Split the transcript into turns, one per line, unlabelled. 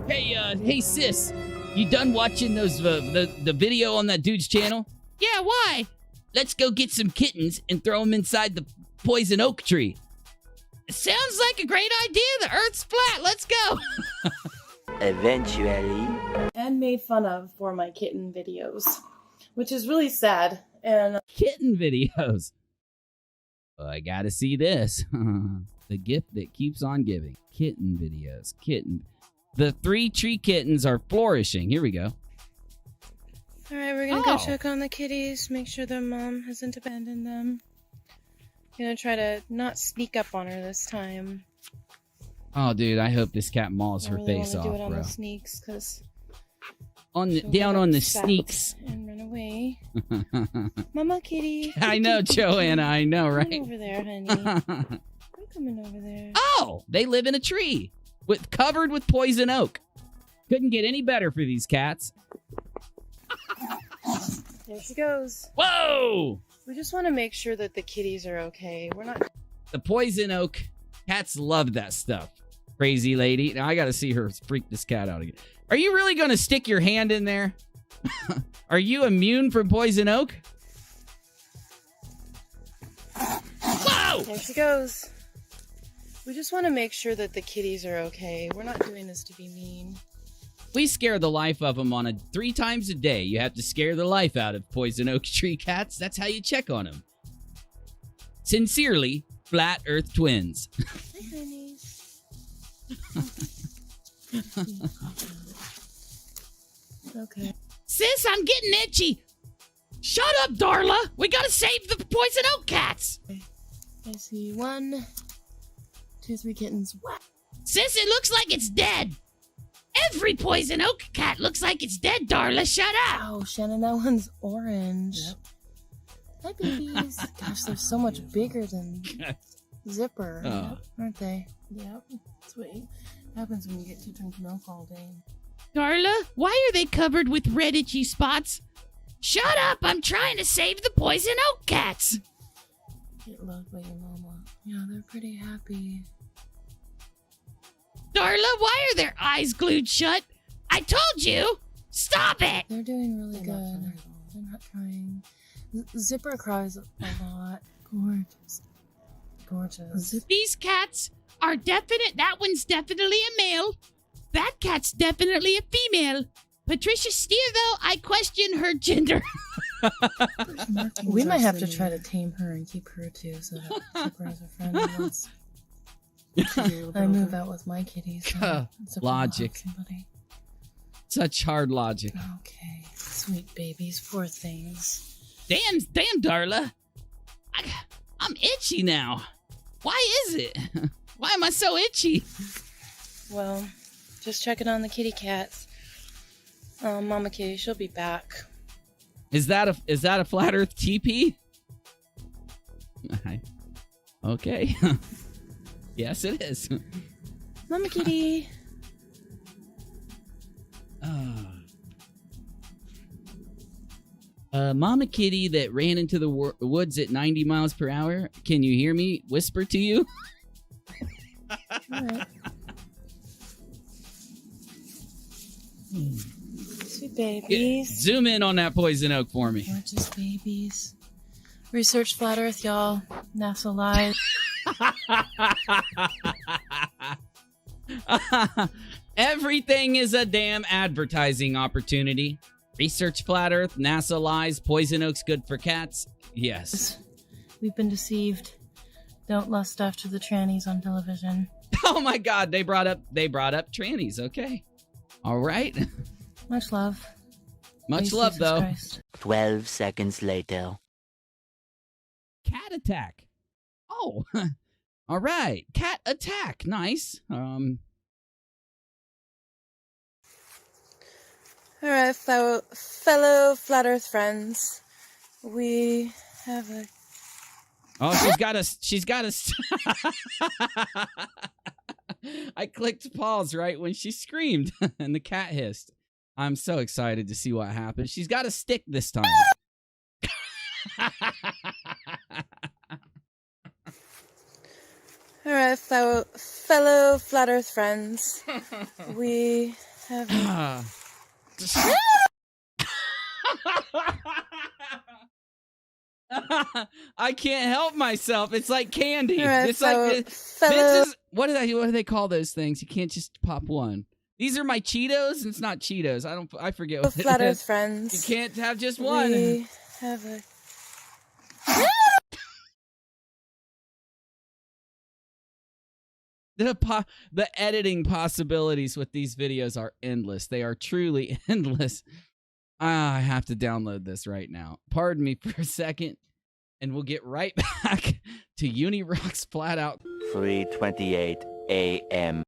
Hey, sis. You done watching those the video on that dude's channel? Yeah, why? Let's go get some kittens and throw them inside the poison oak tree. Sounds like a great idea. The Earth's flat. Let's go.
Eventually.
And made fun of for my kitten videos, which is really sad. And
kitten videos. Oh, I gotta see this. The gift that keeps on giving. Kitten videos. The 3 tree kittens are flourishing. Here we go.
All right, we're gonna go check on the kitties, make sure their mom hasn't abandoned them. Gonna try to not sneak up on her this time.
Oh, dude, I hope this cat mauls her face off,
do it on
bro.
the sneaks, cause
down on the sneaks.
And run away. Mama kitty.
I know, Joanna. I know, right?
Come over there, honey. I'm coming over there.
Oh, they live in a tree covered with poison oak. Couldn't get any better for these cats.
There she goes.
Whoa!
We just want to make sure that the kitties are okay. We're not.
The poison oak. Cats love that stuff. Crazy lady. Now I gotta see her freak this cat out again. Are you really gonna stick your hand in there? Are you immune from poison oak? Whoa!
There she goes. We just want to make sure that the kitties are okay. We're not doing this to be mean.
We scare the life of them 3 times a day. You have to scare the life out of poison oak tree cats. That's how you check on them. Sincerely, Flat Earth Twins.
Hi, honeys. Okay.
Sis, I'm getting itchy. Shut up, Darla. We gotta save the poison oak cats.
I see 1, 2, 3 kittens. What?
Sis, it looks like it's dead. Every poison oak cat looks like it's dead, Darla. Shut up.
Oh, Shannon, that one's orange. Yep. Hi, babies. Gosh, they're so much bigger than Zipper, aren't they? Yep. That's what happens when you get 2 drinks milk all day.
Darla, why are they covered with red itchy spots? Shut up. I'm trying to save the poison oak cats.
Get loved by your mama. Yeah, they're pretty happy.
Darla, why are their eyes glued shut? I told you! Stop it!
They're doing really good. They're not crying. Zipper cries a lot. Gorgeous. Gorgeous.
These cats are definite. That one's definitely a male. That cat's definitely a female. Patricia Steere, though, I question her gender.
We might have to try to tame her and keep her too, so that Zipper has a friend once. I move out with my kitties.
Logic. Such hard logic.
Okay. Sweet babies. Poor things.
Damn, Darla. I'm itchy now. Why is it? Why am I so itchy?
Well, just checking on the kitty cats. Mama kitty, she'll be back.
Is that a flat Earth TP? Okay. Yes, it is.
Mama kitty.
Mama kitty that ran into the woods at 90 miles per hour. Can you hear me whisper to you?
Right. Sweet babies.
Zoom in on that poison oak for me.
Gorgeous babies. Research Flat Earth, y'all. NASA Live.
Everything is a damn advertising opportunity. Research Flat Earth, NASA lies, poison oak's good for cats. Yes.
We've been deceived. Don't lust after the trannies on television.
Oh my God, they brought up trannies. Okay. All right.
Much love.
Much love, though.
Christ.
12 seconds later.
Cat attack. Oh. All right. Cat attack. Nice.
All right, fellow Flat Earth friends. We have a...
Oh, she's got a... I clicked pause right when she screamed and the cat hissed. I'm so excited to see what happens. She's got a stick this time.
All right, fellow Flat Earth friends. We have...
I can't help myself. It's like candy.
Right,
It's like this is what do they call those things? You can't just pop one. These are my Cheetos. It's not Cheetos. I forget what
Flat
it
Earth
is.
friends.
You can't have just one.
We have a...
The editing possibilities with these videos are endless. They are truly endless. I have to download this right now. Pardon me for a second, and we'll get right back to UNIRock's Flat Out.
3:28 a.m.